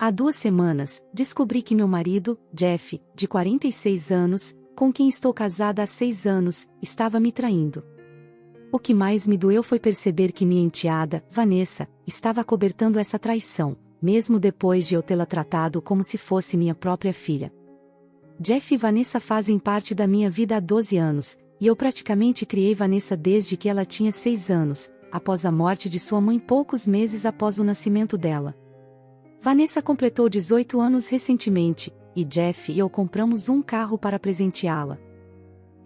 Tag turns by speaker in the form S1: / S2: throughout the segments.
S1: Há 2 semanas, descobri que meu marido, Jeff, de 46 anos, com quem estou casada há 6 anos, estava me traindo. O que mais me doeu foi perceber que minha enteada, Vanessa, estava acobertando essa traição, mesmo depois de eu tê-la tratado como se fosse minha própria filha. Jeff e Vanessa fazem parte da minha vida há 12 anos, e eu praticamente criei Vanessa desde que ela tinha 6 anos, após a morte de sua mãe poucos meses após o nascimento dela. Vanessa completou 18 anos recentemente, e Jeff e eu compramos um carro para presenteá-la.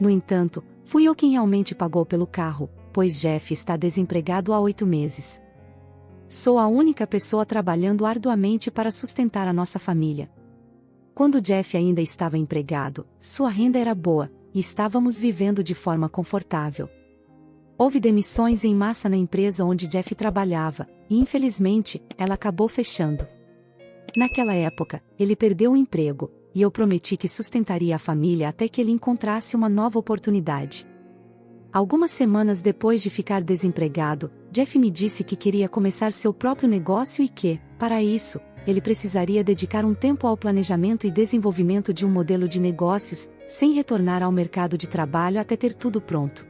S1: No entanto, fui eu quem realmente pagou pelo carro, pois Jeff está desempregado há 8 meses. Sou a única pessoa trabalhando arduamente para sustentar a nossa família. Quando Jeff ainda estava empregado, sua renda era boa, e estávamos vivendo de forma confortável. Houve demissões em massa na empresa onde Jeff trabalhava, e infelizmente, ela acabou fechando. Naquela época, ele perdeu o emprego, e eu prometi que sustentaria a família até que ele encontrasse uma nova oportunidade. Algumas semanas depois de ficar desempregado, Jeff me disse que queria começar seu próprio negócio e que, para isso, ele precisaria dedicar um tempo ao planejamento e desenvolvimento de um modelo de negócios, sem retornar ao mercado de trabalho até ter tudo pronto.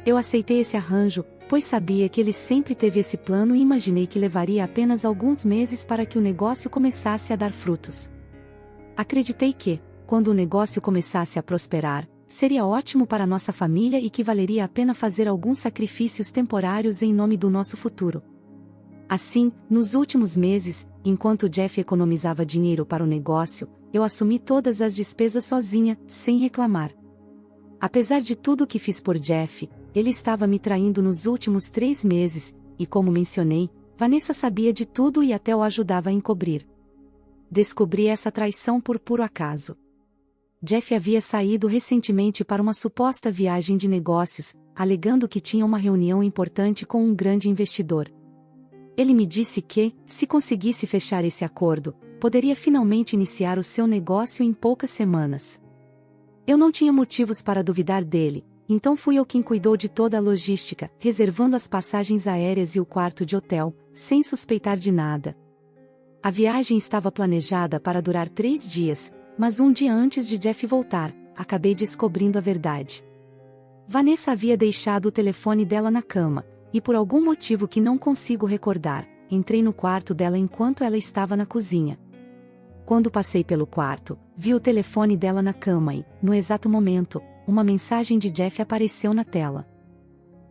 S1: Eu aceitei esse arranjo, pois sabia que ele sempre teve esse plano e imaginei que levaria apenas alguns meses para que o negócio começasse a dar frutos. Acreditei que, quando o negócio começasse a prosperar, seria ótimo para nossa família e que valeria a pena fazer alguns sacrifícios temporários em nome do nosso futuro. Assim, nos últimos meses, enquanto Jeff economizava dinheiro para o negócio, eu assumi todas as despesas sozinha, sem reclamar. Apesar de tudo que fiz por Jeff, ele estava me traindo nos últimos 3 meses, e como mencionei, Vanessa sabia de tudo e até o ajudava a encobrir. Descobri essa traição por puro acaso. Jeff havia saído recentemente para uma suposta viagem de negócios, alegando que tinha uma reunião importante com um grande investidor. Ele me disse que, se conseguisse fechar esse acordo, poderia finalmente iniciar o seu negócio em poucas semanas. Eu não tinha motivos para duvidar dele, então fui eu quem cuidou de toda a logística, reservando as passagens aéreas e o quarto de hotel, sem suspeitar de nada. A viagem estava planejada para durar 3 dias, mas um dia antes de Jeff voltar, acabei descobrindo a verdade. Vanessa havia deixado o telefone dela na cama, e por algum motivo que não consigo recordar, entrei no quarto dela enquanto ela estava na cozinha. Quando passei pelo quarto, vi o telefone dela na cama e, no exato momento, uma mensagem de Jeff apareceu na tela.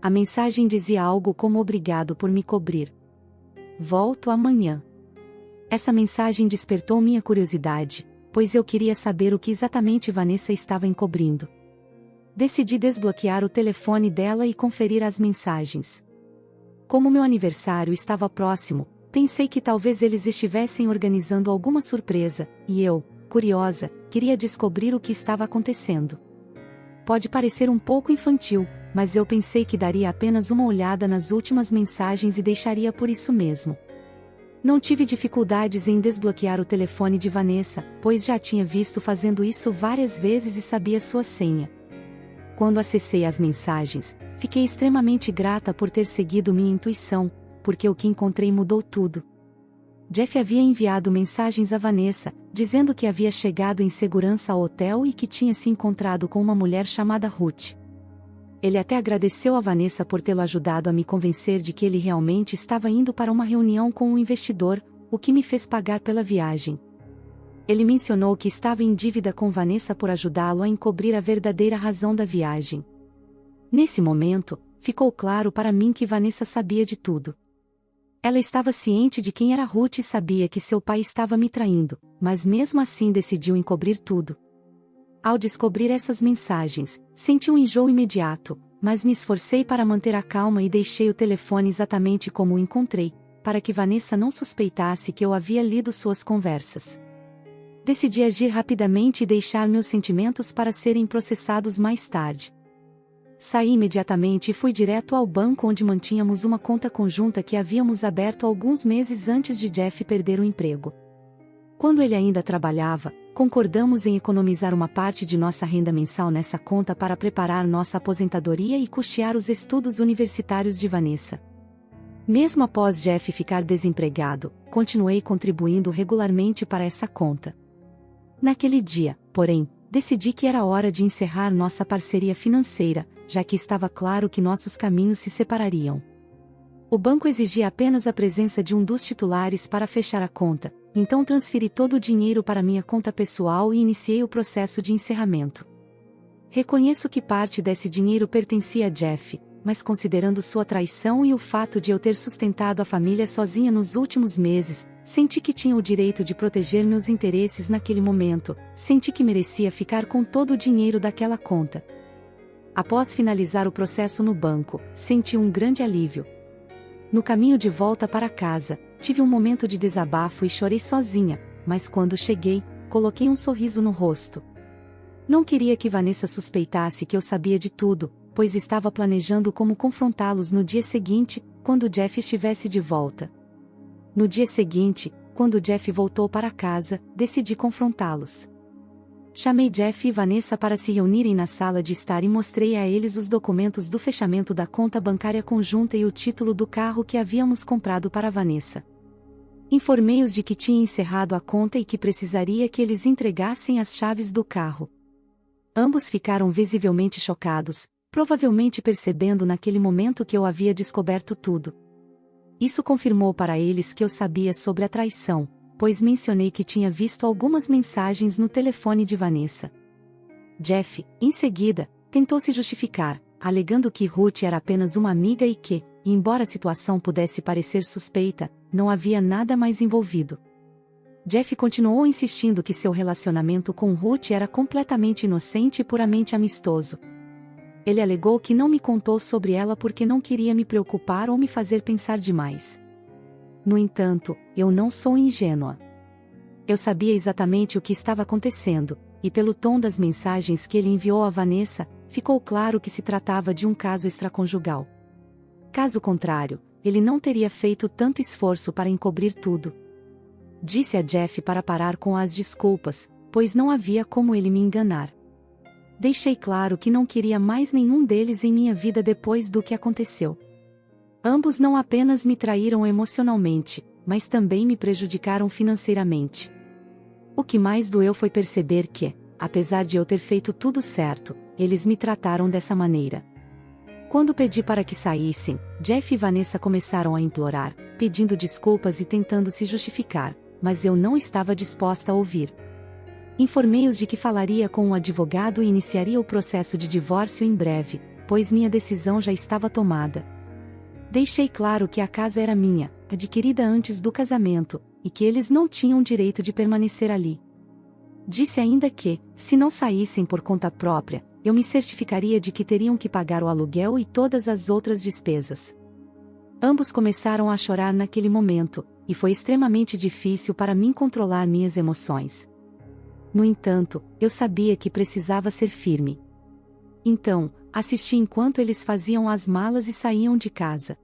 S1: A mensagem dizia algo como "Obrigado por me cobrir. Volto amanhã." Essa mensagem despertou minha curiosidade, pois eu queria saber o que exatamente Vanessa estava encobrindo. Decidi desbloquear o telefone dela e conferir as mensagens. Como meu aniversário estava próximo, pensei que talvez eles estivessem organizando alguma surpresa, e eu, curiosa, queria descobrir o que estava acontecendo. Pode parecer um pouco infantil, mas eu pensei que daria apenas uma olhada nas últimas mensagens e deixaria por isso mesmo. Não tive dificuldades em desbloquear o telefone de Vanessa, pois já tinha visto fazendo isso várias vezes e sabia sua senha. Quando acessei as mensagens, fiquei extremamente grata por ter seguido minha intuição, porque o que encontrei mudou tudo. Jeff havia enviado mensagens a Vanessa, dizendo que havia chegado em segurança ao hotel e que tinha se encontrado com uma mulher chamada Ruth. Ele até agradeceu a Vanessa por tê-lo ajudado a me convencer de que ele realmente estava indo para uma reunião com um investidor, o que me fez pagar pela viagem. Ele mencionou que estava em dívida com Vanessa por ajudá-lo a encobrir a verdadeira razão da viagem. Nesse momento, ficou claro para mim que Vanessa sabia de tudo. Ela estava ciente de quem era Ruth e sabia que seu pai estava me traindo, mas mesmo assim decidiu encobrir tudo. Ao descobrir essas mensagens, senti um enjoo imediato, mas me esforcei para manter a calma e deixei o telefone exatamente como o encontrei, para que Vanessa não suspeitasse que eu havia lido suas conversas. Decidi agir rapidamente e deixar meus sentimentos para serem processados mais tarde. Saí imediatamente e fui direto ao banco onde mantínhamos uma conta conjunta que havíamos aberto alguns meses antes de Jeff perder o emprego. Quando ele ainda trabalhava, concordamos em economizar uma parte de nossa renda mensal nessa conta para preparar nossa aposentadoria e custear os estudos universitários de Vanessa. Mesmo após Jeff ficar desempregado, continuei contribuindo regularmente para essa conta. Naquele dia, porém, decidi que era hora de encerrar nossa parceria financeira, já que estava claro que nossos caminhos se separariam. O banco exigia apenas a presença de um dos titulares para fechar a conta, então transferi todo o dinheiro para minha conta pessoal e iniciei o processo de encerramento. Reconheço que parte desse dinheiro pertencia a Jeff, mas considerando sua traição e o fato de eu ter sustentado a família sozinha nos últimos meses, senti que tinha o direito de proteger meus interesses naquele momento, senti que merecia ficar com todo o dinheiro daquela conta. Após finalizar o processo no banco, senti um grande alívio. No caminho de volta para casa, tive um momento de desabafo e chorei sozinha, mas quando cheguei, coloquei um sorriso no rosto. Não queria que Vanessa suspeitasse que eu sabia de tudo, pois estava planejando como confrontá-los no dia seguinte, quando Jeff estivesse de volta. No dia seguinte, quando Jeff voltou para casa, decidi confrontá-los. Chamei Jeff e Vanessa para se reunirem na sala de estar e mostrei a eles os documentos do fechamento da conta bancária conjunta e o título do carro que havíamos comprado para Vanessa. Informei-os de que tinha encerrado a conta e que precisaria que eles entregassem as chaves do carro. Ambos ficaram visivelmente chocados, provavelmente percebendo naquele momento que eu havia descoberto tudo. Isso confirmou para eles que eu sabia sobre a traição, pois mencionei que tinha visto algumas mensagens no telefone de Vanessa. Jeff, em seguida, tentou se justificar, alegando que Ruth era apenas uma amiga e que, embora a situação pudesse parecer suspeita, não havia nada mais envolvido. Jeff continuou insistindo que seu relacionamento com Ruth era completamente inocente e puramente amistoso. Ele alegou que não me contou sobre ela porque não queria me preocupar ou me fazer pensar demais. No entanto, eu não sou ingênua. Eu sabia exatamente o que estava acontecendo, e pelo tom das mensagens que ele enviou a Vanessa, ficou claro que se tratava de um caso extraconjugal. Caso contrário, ele não teria feito tanto esforço para encobrir tudo. Disse a Jeff para parar com as desculpas, pois não havia como ele me enganar. Deixei claro que não queria mais nenhum deles em minha vida depois do que aconteceu. Ambos não apenas me traíram emocionalmente, mas também me prejudicaram financeiramente. O que mais doeu foi perceber que, apesar de eu ter feito tudo certo, eles me trataram dessa maneira. Quando pedi para que saíssem, Jeff e Vanessa começaram a implorar, pedindo desculpas e tentando se justificar, mas eu não estava disposta a ouvir. Informei-os de que falaria com um advogado e iniciaria o processo de divórcio em breve, pois minha decisão já estava tomada. Deixei claro que a casa era minha, adquirida antes do casamento, e que eles não tinham direito de permanecer ali. Disse ainda que, se não saíssem por conta própria, eu me certificaria de que teriam que pagar o aluguel e todas as outras despesas. Ambos começaram a chorar naquele momento, e foi extremamente difícil para mim controlar minhas emoções. No entanto, eu sabia que precisava ser firme. Então, assisti enquanto eles faziam as malas e saíam de casa.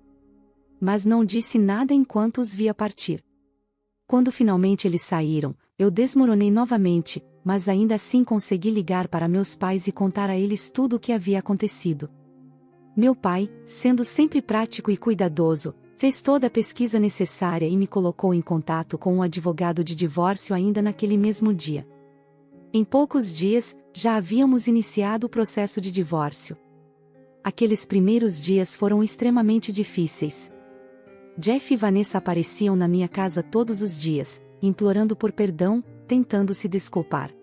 S1: Mas não disse nada enquanto os via partir. Quando finalmente eles saíram, eu desmoronei novamente, mas ainda assim consegui ligar para meus pais e contar a eles tudo o que havia acontecido. Meu pai, sendo sempre prático e cuidadoso, fez toda a pesquisa necessária e me colocou em contato com um advogado de divórcio ainda naquele mesmo dia. Em poucos dias, já havíamos iniciado o processo de divórcio. Aqueles primeiros dias foram extremamente difíceis. Jeff e Vanessa apareciam na minha casa todos os dias, implorando por perdão, tentando se desculpar.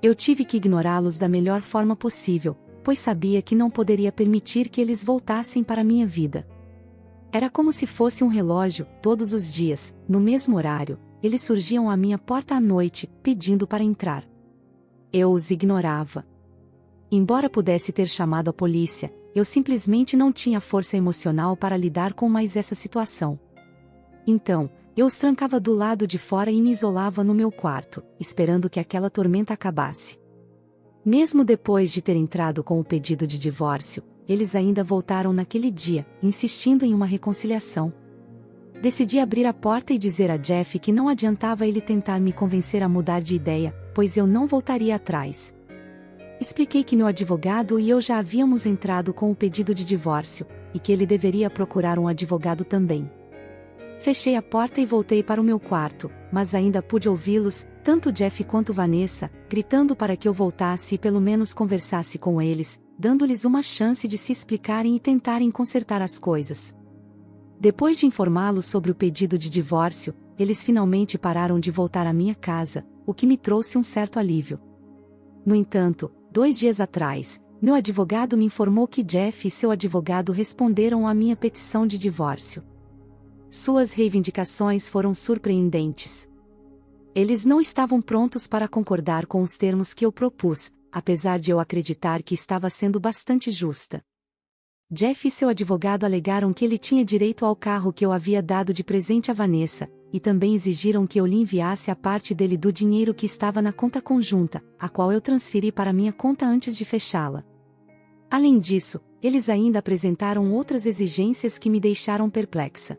S1: Eu tive que ignorá-los da melhor forma possível, pois sabia que não poderia permitir que eles voltassem para minha vida. Era como se fosse um relógio, todos os dias, no mesmo horário, eles surgiam à minha porta à noite, pedindo para entrar. Eu os ignorava. Embora pudesse ter chamado a polícia, eu simplesmente não tinha força emocional para lidar com mais essa situação. Então, eu os trancava do lado de fora e me isolava no meu quarto, esperando que aquela tormenta acabasse. Mesmo depois de ter entrado com o pedido de divórcio, eles ainda voltaram naquele dia, insistindo em uma reconciliação. Decidi abrir a porta e dizer a Jeff que não adiantava ele tentar me convencer a mudar de ideia, pois eu não voltaria atrás. Expliquei que meu advogado e eu já havíamos entrado com o pedido de divórcio, e que ele deveria procurar um advogado também. Fechei a porta e voltei para o meu quarto, mas ainda pude ouvi-los, tanto Jeff quanto Vanessa, gritando para que eu voltasse e pelo menos conversasse com eles, dando-lhes uma chance de se explicarem e tentarem consertar as coisas. Depois de informá-los sobre o pedido de divórcio, eles finalmente pararam de voltar à minha casa, o que me trouxe um certo alívio. No entanto, 2 dias atrás, meu advogado me informou que Jeff e seu advogado responderam à minha petição de divórcio. Suas reivindicações foram surpreendentes. Eles não estavam prontos para concordar com os termos que eu propus, apesar de eu acreditar que estava sendo bastante justa. Jeff e seu advogado alegaram que ele tinha direito ao carro que eu havia dado de presente a Vanessa, e também exigiram que eu lhe enviasse a parte dele do dinheiro que estava na conta conjunta, a qual eu transferi para minha conta antes de fechá-la. Além disso, eles ainda apresentaram outras exigências que me deixaram perplexa.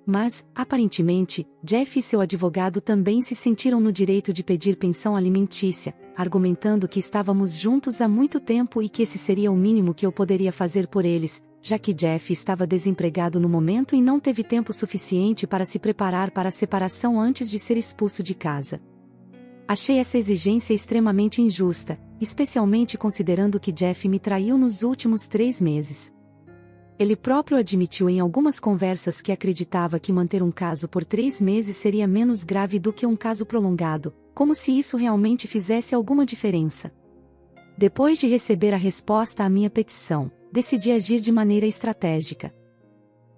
S1: Mas, aparentemente, Jeff e seu advogado também se sentiram no direito de pedir pensão alimentícia, argumentando que estávamos juntos há muito tempo e que esse seria o mínimo que eu poderia fazer por eles, já que Jeff estava desempregado no momento e não teve tempo suficiente para se preparar para a separação antes de ser expulso de casa. Achei essa exigência extremamente injusta, especialmente considerando que Jeff me traiu nos últimos 3 meses. Ele próprio admitiu em algumas conversas que acreditava que manter um caso por 3 meses seria menos grave do que um caso prolongado, como se isso realmente fizesse alguma diferença. Depois de receber a resposta à minha petição, decidi agir de maneira estratégica.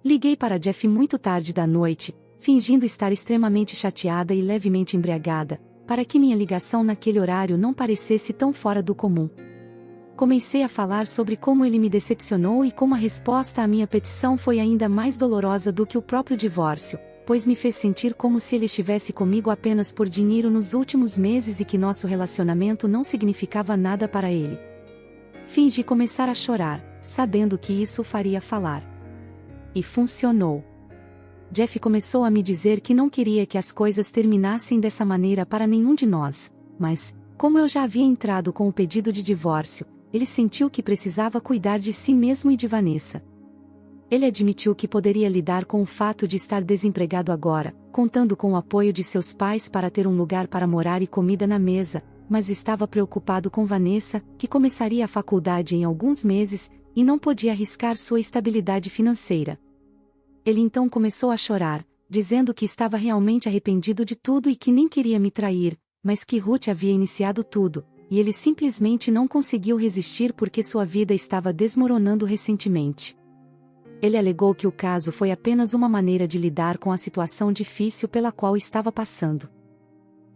S1: Liguei para Jeff muito tarde da noite, fingindo estar extremamente chateada e levemente embriagada, para que minha ligação naquele horário não parecesse tão fora do comum. Comecei a falar sobre como ele me decepcionou e como a resposta à minha petição foi ainda mais dolorosa do que o próprio divórcio, pois me fez sentir como se ele estivesse comigo apenas por dinheiro nos últimos meses e que nosso relacionamento não significava nada para ele. Fingi começar a chorar, sabendo que isso o faria falar. E funcionou. Jeff começou a me dizer que não queria que as coisas terminassem dessa maneira para nenhum de nós, mas, como eu já havia entrado com o pedido de divórcio, ele sentiu que precisava cuidar de si mesmo e de Vanessa. Ele admitiu que poderia lidar com o fato de estar desempregado agora, contando com o apoio de seus pais para ter um lugar para morar e comida na mesa, mas estava preocupado com Vanessa, que começaria a faculdade em alguns meses, e não podia arriscar sua estabilidade financeira. Ele então começou a chorar, dizendo que estava realmente arrependido de tudo e que nem queria me trair, mas que Ruth havia iniciado tudo, e ele simplesmente não conseguiu resistir porque sua vida estava desmoronando recentemente. Ele alegou que o caso foi apenas uma maneira de lidar com a situação difícil pela qual estava passando.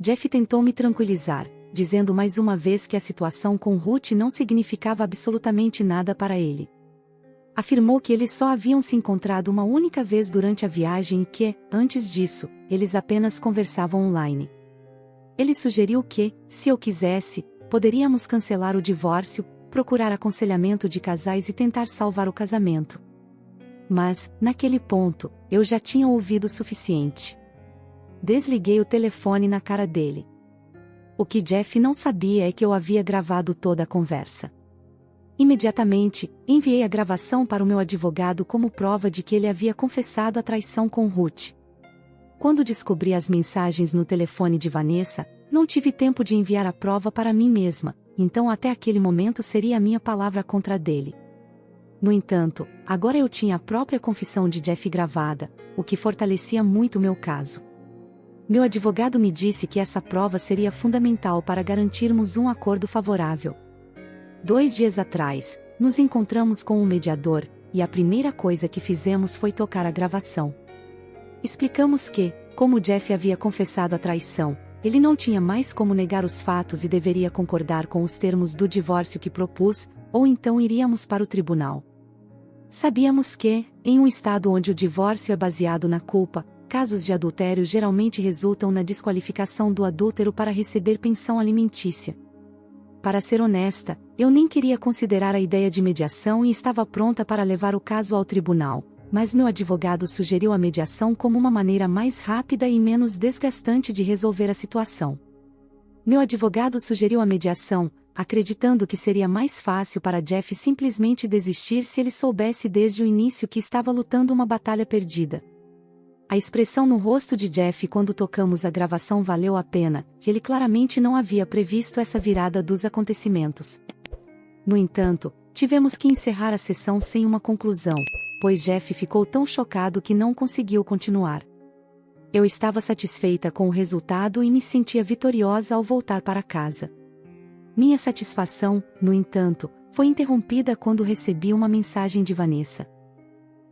S1: Jeff tentou me tranquilizar, dizendo mais uma vez que a situação com Ruth não significava absolutamente nada para ele. Afirmou que eles só haviam se encontrado uma única vez durante a viagem e que, antes disso, eles apenas conversavam online. Ele sugeriu que, se eu quisesse, poderíamos cancelar o divórcio, procurar aconselhamento de casais e tentar salvar o casamento. Mas, naquele ponto, eu já tinha ouvido o suficiente. Desliguei o telefone na cara dele. O que Jeff não sabia é que eu havia gravado toda a conversa. Imediatamente, enviei a gravação para o meu advogado como prova de que ele havia confessado a traição com Ruth. Quando descobri as mensagens no telefone de Vanessa, não tive tempo de enviar a prova para mim mesma, então até aquele momento seria a minha palavra contra a dele. No entanto, agora eu tinha a própria confissão de Jeff gravada, o que fortalecia muito o meu caso. Meu advogado me disse que essa prova seria fundamental para garantirmos um acordo favorável. 2 dias atrás, nos encontramos com um mediador, e a primeira coisa que fizemos foi tocar a gravação. Explicamos que, como Jeff havia confessado a traição, ele não tinha mais como negar os fatos e deveria concordar com os termos do divórcio que propus, ou então iríamos para o tribunal. Sabíamos que, em um estado onde o divórcio é baseado na culpa, casos de adultério geralmente resultam na desqualificação do adúltero para receber pensão alimentícia. Para ser honesta, eu nem queria considerar a ideia de mediação e estava pronta para levar o caso ao tribunal, mas meu advogado sugeriu a mediação como uma maneira mais rápida e menos desgastante de resolver a situação. Meu advogado sugeriu a mediação, acreditando que seria mais fácil para Jeff simplesmente desistir se ele soubesse desde o início que estava lutando uma batalha perdida. A expressão no rosto de Jeff quando tocamos a gravação valeu a pena, que ele claramente não havia previsto essa virada dos acontecimentos. No entanto, tivemos que encerrar a sessão sem uma conclusão, pois Jeff ficou tão chocado que não conseguiu continuar. Eu estava satisfeita com o resultado e me sentia vitoriosa ao voltar para casa. Minha satisfação, no entanto, foi interrompida quando recebi uma mensagem de Vanessa.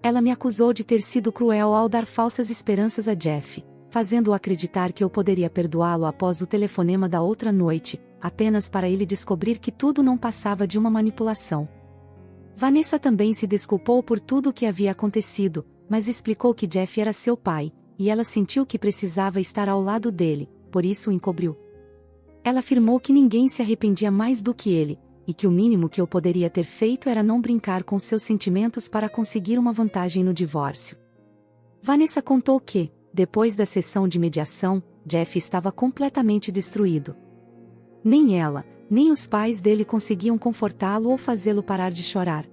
S1: Ela me acusou de ter sido cruel ao dar falsas esperanças a Jeff, fazendo-o acreditar que eu poderia perdoá-lo após o telefonema da outra noite, apenas para ele descobrir que tudo não passava de uma manipulação. Vanessa também se desculpou por tudo o que havia acontecido, mas explicou que Jeff era seu pai, e ela sentiu que precisava estar ao lado dele, por isso o encobriu. Ela afirmou que ninguém se arrependia mais do que ele, e que o mínimo que eu poderia ter feito era não brincar com seus sentimentos para conseguir uma vantagem no divórcio. Vanessa contou que, depois da sessão de mediação, Jeff estava completamente destruído. Nem ela, nem os pais dele conseguiam confortá-lo ou fazê-lo parar de chorar.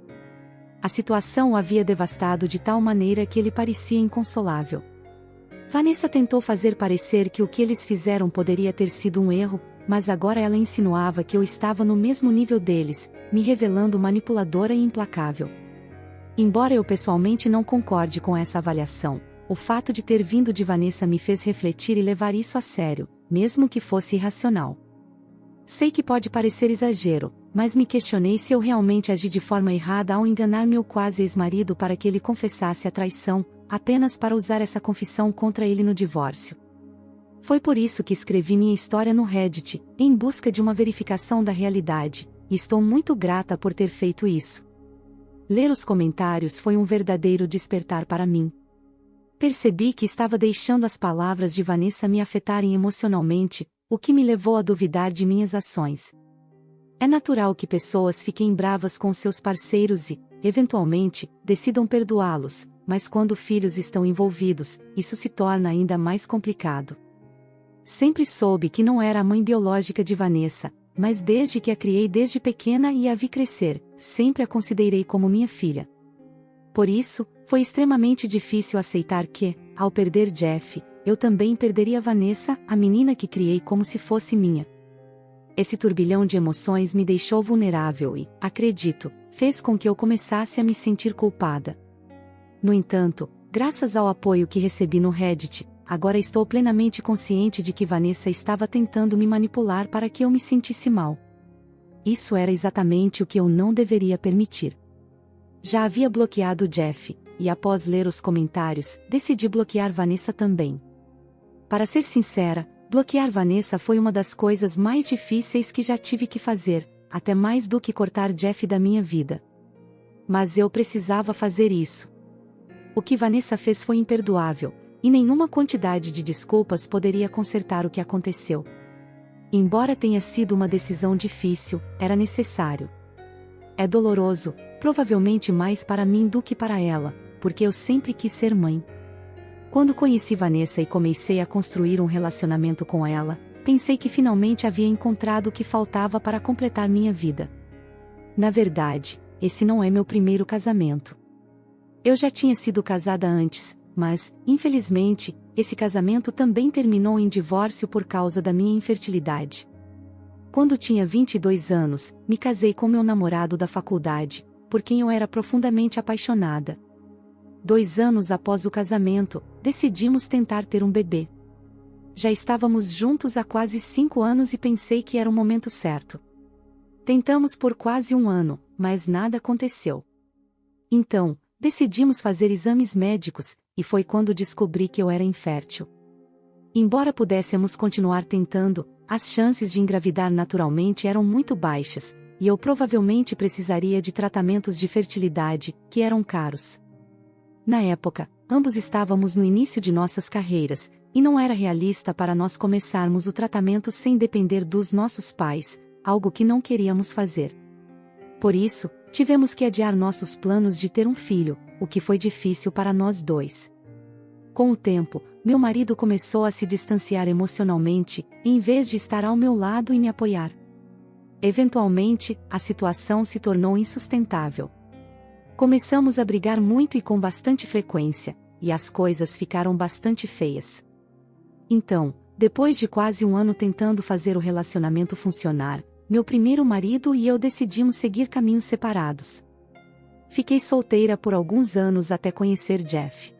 S1: A situação o havia devastado de tal maneira que ele parecia inconsolável. Vanessa tentou fazer parecer que o que eles fizeram poderia ter sido um erro, mas agora ela insinuava que eu estava no mesmo nível deles, me revelando manipuladora e implacável. Embora eu pessoalmente não concorde com essa avaliação, o fato de ter vindo de Vanessa me fez refletir e levar isso a sério, mesmo que fosse irracional. Sei que pode parecer exagero, mas me questionei se eu realmente agi de forma errada ao enganar meu quase ex-marido para que ele confessasse a traição, apenas para usar essa confissão contra ele no divórcio. Foi por isso que escrevi minha história no Reddit, em busca de uma verificação da realidade, e estou muito grata por ter feito isso. Ler os comentários foi um verdadeiro despertar para mim. Percebi que estava deixando as palavras de Vanessa me afetarem emocionalmente, o que me levou a duvidar de minhas ações. É natural que pessoas fiquem bravas com seus parceiros e, eventualmente, decidam perdoá-los, mas quando filhos estão envolvidos, isso se torna ainda mais complicado. Sempre soube que não era a mãe biológica de Vanessa, mas desde que a criei desde pequena e a vi crescer, sempre a considerei como minha filha. Por isso, foi extremamente difícil aceitar que, ao perder Jeff, eu também perderia Vanessa, a menina que criei como se fosse minha. Esse turbilhão de emoções me deixou vulnerável e, acredito, fez com que eu começasse a me sentir culpada. No entanto, graças ao apoio que recebi no Reddit, agora estou plenamente consciente de que Vanessa estava tentando me manipular para que eu me sentisse mal. Isso era exatamente o que eu não deveria permitir. Já havia bloqueado Jeff, e após ler os comentários, decidi bloquear Vanessa também. Para ser sincera, bloquear Vanessa foi uma das coisas mais difíceis que já tive que fazer, até mais do que cortar Jeff da minha vida. Mas eu precisava fazer isso. O que Vanessa fez foi imperdoável, e nenhuma quantidade de desculpas poderia consertar o que aconteceu. Embora tenha sido uma decisão difícil, era necessário. É doloroso, provavelmente mais para mim do que para ela, porque eu sempre quis ser mãe. Quando conheci Vanessa e comecei a construir um relacionamento com ela, pensei que finalmente havia encontrado o que faltava para completar minha vida. Na verdade, esse não é meu primeiro casamento. Eu já tinha sido casada antes, mas, infelizmente, esse casamento também terminou em divórcio por causa da minha infertilidade. Quando tinha 22 anos, me casei com meu namorado da faculdade, por quem eu era profundamente apaixonada. 2 anos após o casamento, decidimos tentar ter um bebê. Já estávamos juntos há quase 5 anos e pensei que era o momento certo. Tentamos por quase 1 ano, mas nada aconteceu. Então, decidimos fazer exames médicos, e foi quando descobri que eu era infértil. Embora pudéssemos continuar tentando, as chances de engravidar naturalmente eram muito baixas, e eu provavelmente precisaria de tratamentos de fertilidade, que eram caros. Na época, ambos estávamos no início de nossas carreiras, e não era realista para nós começarmos o tratamento sem depender dos nossos pais, algo que não queríamos fazer. Por isso, tivemos que adiar nossos planos de ter um filho, o que foi difícil para nós dois. Com o tempo, meu marido começou a se distanciar emocionalmente, em vez de estar ao meu lado e me apoiar. Eventualmente, a situação se tornou insustentável. Começamos a brigar muito e com bastante frequência, e as coisas ficaram bastante feias. Então, depois de quase um ano tentando fazer o relacionamento funcionar, meu primeiro marido e eu decidimos seguir caminhos separados. Fiquei solteira por alguns anos até conhecer Jeff.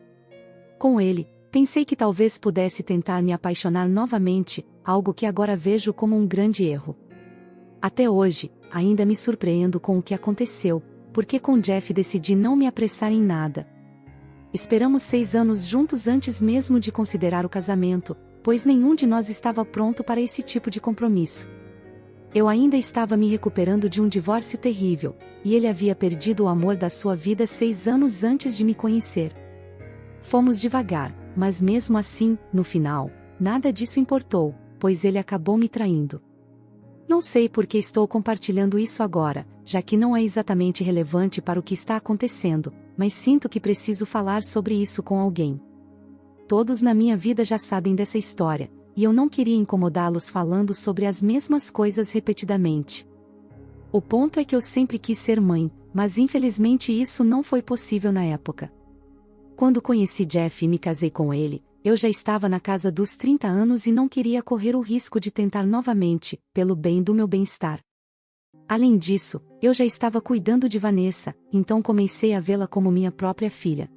S1: Com ele, pensei que talvez pudesse tentar me apaixonar novamente, algo que agora vejo como um grande erro. Até hoje, ainda me surpreendo com o que aconteceu, porque com Jeff decidi não me apressar em nada. Esperamos 6 anos juntos antes mesmo de considerar o casamento, pois nenhum de nós estava pronto para esse tipo de compromisso. Eu ainda estava me recuperando de um divórcio terrível, e ele havia perdido o amor da sua vida 6 anos antes de me conhecer. Fomos devagar, mas mesmo assim, no final, nada disso importou, pois ele acabou me traindo. Não sei por que estou compartilhando isso agora, já que não é exatamente relevante para o que está acontecendo, mas sinto que preciso falar sobre isso com alguém. Todos na minha vida já sabem dessa história, e eu não queria incomodá-los falando sobre as mesmas coisas repetidamente. O ponto é que eu sempre quis ser mãe, mas infelizmente isso não foi possível na época. Quando conheci Jeff e me casei com ele, eu já estava na casa dos 30 anos e não queria correr o risco de tentar novamente, pelo bem do meu bem-estar. Além disso, eu já estava cuidando de Vanessa, então comecei a vê-la como minha própria filha.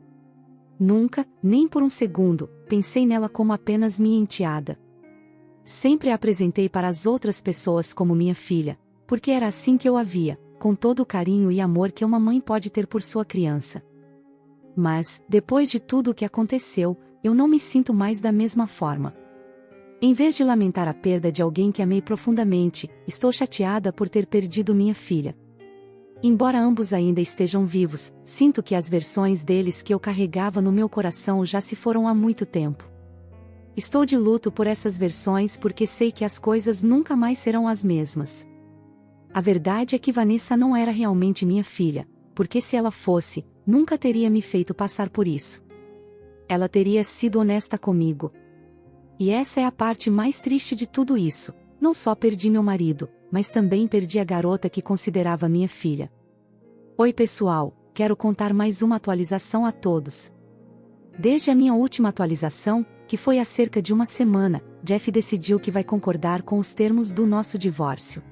S1: Nunca, nem por um segundo, pensei nela como apenas minha enteada. Sempre a apresentei para as outras pessoas como minha filha, porque era assim que eu a via, com todo o carinho e amor que uma mãe pode ter por sua criança. Mas, depois de tudo o que aconteceu, eu não me sinto mais da mesma forma. Em vez de lamentar a perda de alguém que amei profundamente, estou chateada por ter perdido minha filha. Embora ambos ainda estejam vivos, sinto que as versões deles que eu carregava no meu coração já se foram há muito tempo. Estou de luto por essas versões porque sei que as coisas nunca mais serão as mesmas. A verdade é que Vanessa não era realmente minha filha, porque se ela fosse, nunca teria me feito passar por isso. Ela teria sido honesta comigo. E essa é a parte mais triste de tudo isso. Não só perdi meu marido, mas também perdi a garota que considerava minha filha. Oi pessoal, quero contar mais uma atualização a todos. Desde a minha última atualização, que foi há cerca de uma semana, Jeff decidiu que vai concordar com os termos do nosso divórcio.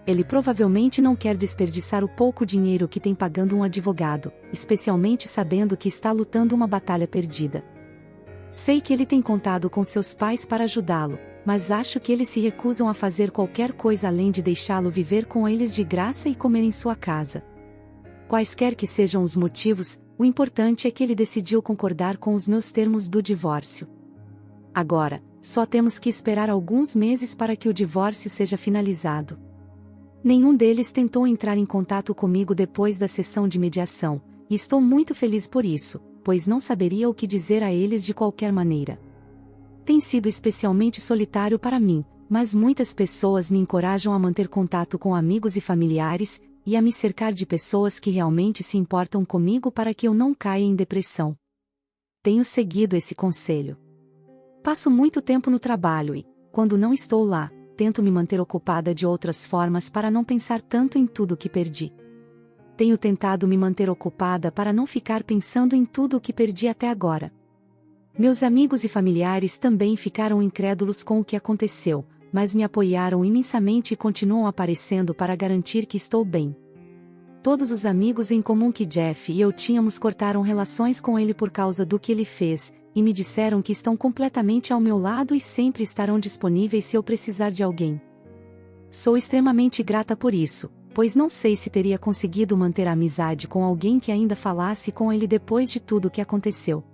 S1: Ele provavelmente não quer desperdiçar o pouco dinheiro que tem pagando um advogado, especialmente sabendo que está lutando uma batalha perdida. Sei que ele tem contado com seus pais para ajudá-lo, mas acho que eles se recusam a fazer qualquer coisa além de deixá-lo viver com eles de graça e comer em sua casa. Quaisquer que sejam os motivos, o importante é que ele decidiu concordar com os meus termos do divórcio. Agora, só temos que esperar alguns meses para que o divórcio seja finalizado. Nenhum deles tentou entrar em contato comigo depois da sessão de mediação, e estou muito feliz por isso, pois não saberia o que dizer a eles de qualquer maneira. Tem sido especialmente solitário para mim, mas muitas pessoas me encorajam a manter contato com amigos e familiares, e a me cercar de pessoas que realmente se importam comigo para que eu não caia em depressão. Tenho seguido esse conselho. Passo muito tempo no trabalho e, quando não estou lá, tento me manter ocupada de outras formas para não pensar tanto em tudo que perdi. Tenho tentado me manter ocupada para não ficar pensando em tudo o que perdi até agora. Meus amigos e familiares também ficaram incrédulos com o que aconteceu, mas me apoiaram imensamente e continuam aparecendo para garantir que estou bem. Todos os amigos em comum que Jeff e eu tínhamos cortaram relações com ele por causa do que ele fez, e me disseram que estão completamente ao meu lado e sempre estarão disponíveis se eu precisar de alguém. Sou extremamente grata por isso, pois não sei se teria conseguido manter a amizade com alguém que ainda falasse com ele depois de tudo o que aconteceu.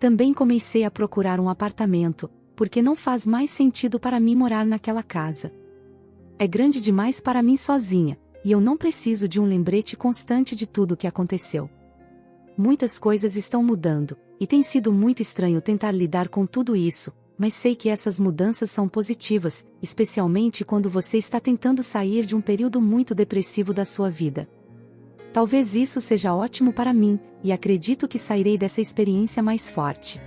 S1: Também comecei a procurar um apartamento, porque não faz mais sentido para mim morar naquela casa. É grande demais para mim sozinha, e eu não preciso de um lembrete constante de tudo o que aconteceu. Muitas coisas estão mudando, e tem sido muito estranho tentar lidar com tudo isso, mas sei que essas mudanças são positivas, especialmente quando você está tentando sair de um período muito depressivo da sua vida. Talvez isso seja ótimo para mim, e acredito que sairei dessa experiência mais forte.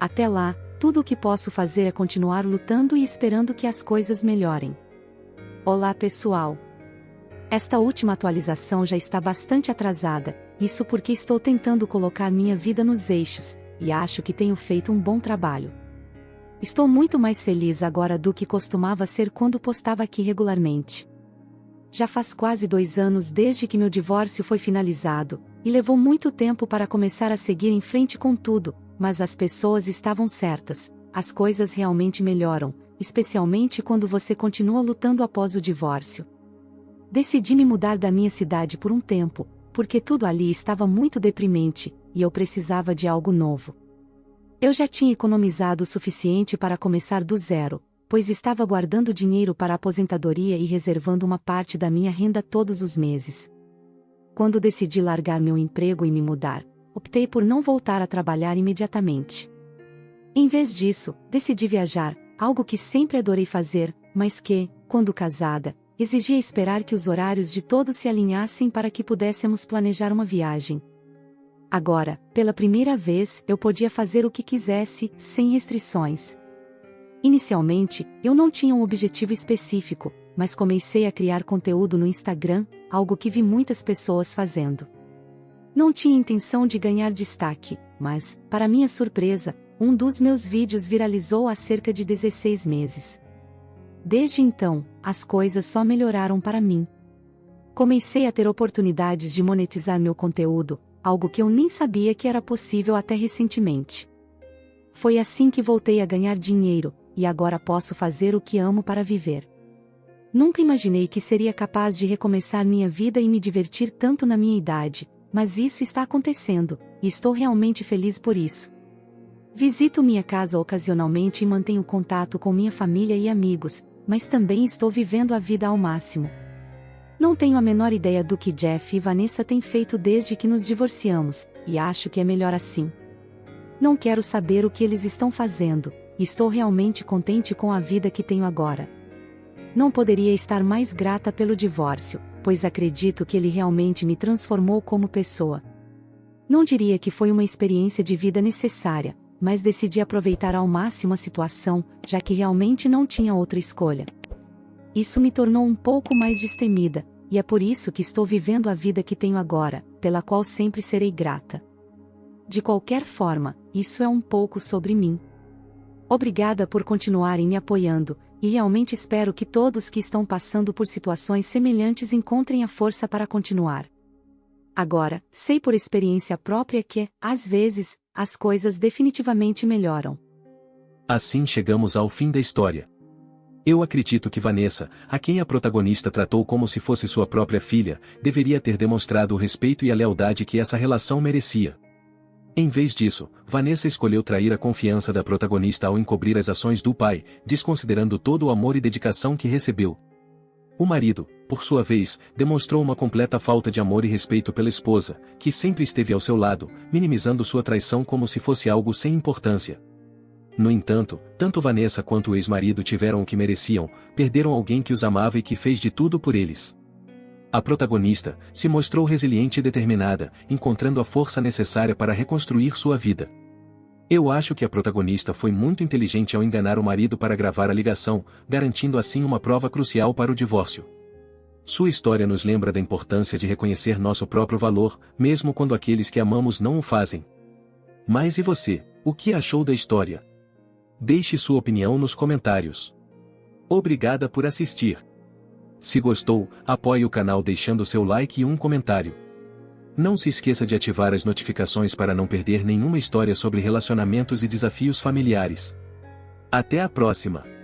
S1: Até lá, tudo o que posso fazer é continuar lutando e esperando que as coisas melhorem. Olá pessoal! Esta última atualização já está bastante atrasada, isso porque estou tentando colocar minha vida nos eixos, e acho que tenho feito um bom trabalho. Estou muito mais feliz agora do que costumava ser quando postava aqui regularmente. Já faz quase 2 anos desde que meu divórcio foi finalizado, e levou muito tempo para começar a seguir em frente com tudo, mas as pessoas estavam certas, as coisas realmente melhoram, especialmente quando você continua lutando após o divórcio. Decidi me mudar da minha cidade por um tempo, porque tudo ali estava muito deprimente, e eu precisava de algo novo. Eu já tinha economizado o suficiente para começar do zero, pois estava guardando dinheiro para a aposentadoria e reservando uma parte da minha renda todos os meses. Quando decidi largar meu emprego e me mudar, optei por não voltar a trabalhar imediatamente. Em vez disso, decidi viajar, algo que sempre adorei fazer, mas que, quando casada, exigia esperar que os horários de todos se alinhassem para que pudéssemos planejar uma viagem. Agora, pela primeira vez, eu podia fazer o que quisesse, sem restrições. Inicialmente, eu não tinha um objetivo específico, mas comecei a criar conteúdo no Instagram, algo que vi muitas pessoas fazendo. Não tinha intenção de ganhar destaque, mas, para minha surpresa, um dos meus vídeos viralizou há cerca de 16 meses. Desde então, as coisas só melhoraram para mim. Comecei a ter oportunidades de monetizar meu conteúdo, algo que eu nem sabia que era possível até recentemente. Foi assim que voltei a ganhar dinheiro, e agora posso fazer o que amo para viver. Nunca imaginei que seria capaz de recomeçar minha vida e me divertir tanto na minha idade, mas isso está acontecendo, e estou realmente feliz por isso. Visito minha casa ocasionalmente e mantenho contato com minha família e amigos, mas também estou vivendo a vida ao máximo. Não tenho a menor ideia do que Jeff e Vanessa têm feito desde que nos divorciamos, e acho que é melhor assim. Não quero saber o que eles estão fazendo, e estou realmente contente com a vida que tenho agora. Não poderia estar mais grata pelo divórcio, pois acredito que ele realmente me transformou como pessoa. Não diria que foi uma experiência de vida necessária, mas decidi aproveitar ao máximo a situação, já que realmente não tinha outra escolha. Isso me tornou um pouco mais destemida, e é por isso que estou vivendo a vida que tenho agora, pela qual sempre serei grata. De qualquer forma, isso é um pouco sobre mim. Obrigada por continuarem me apoiando, e realmente espero que todos que estão passando por situações semelhantes encontrem a força para continuar. Agora, sei por experiência própria que, às vezes, as coisas definitivamente melhoram.
S2: Assim chegamos ao fim da história. Eu acredito que Vanessa, a quem a protagonista tratou como se fosse sua própria filha, deveria ter demonstrado o respeito e a lealdade que essa relação merecia. Em vez disso, Vanessa escolheu trair a confiança da protagonista ao encobrir as ações do pai, desconsiderando todo o amor e dedicação que recebeu. O marido, por sua vez, demonstrou uma completa falta de amor e respeito pela esposa, que sempre esteve ao seu lado, minimizando sua traição como se fosse algo sem importância. No entanto, tanto Vanessa quanto o ex-marido tiveram o que mereciam, perderam alguém que os amava e que fez de tudo por eles. A protagonista se mostrou resiliente e determinada, encontrando a força necessária para reconstruir sua vida. Eu acho que a protagonista foi muito inteligente ao enganar o marido para gravar a ligação, garantindo assim uma prova crucial para o divórcio. Sua história nos lembra da importância de reconhecer nosso próprio valor, mesmo quando aqueles que amamos não o fazem. Mas e você, o que achou da história? Deixe sua opinião nos comentários. Obrigada por assistir. Se gostou, apoie o canal deixando seu like e um comentário. Não se esqueça de ativar as notificações para não perder nenhuma história sobre relacionamentos e desafios familiares. Até a próxima!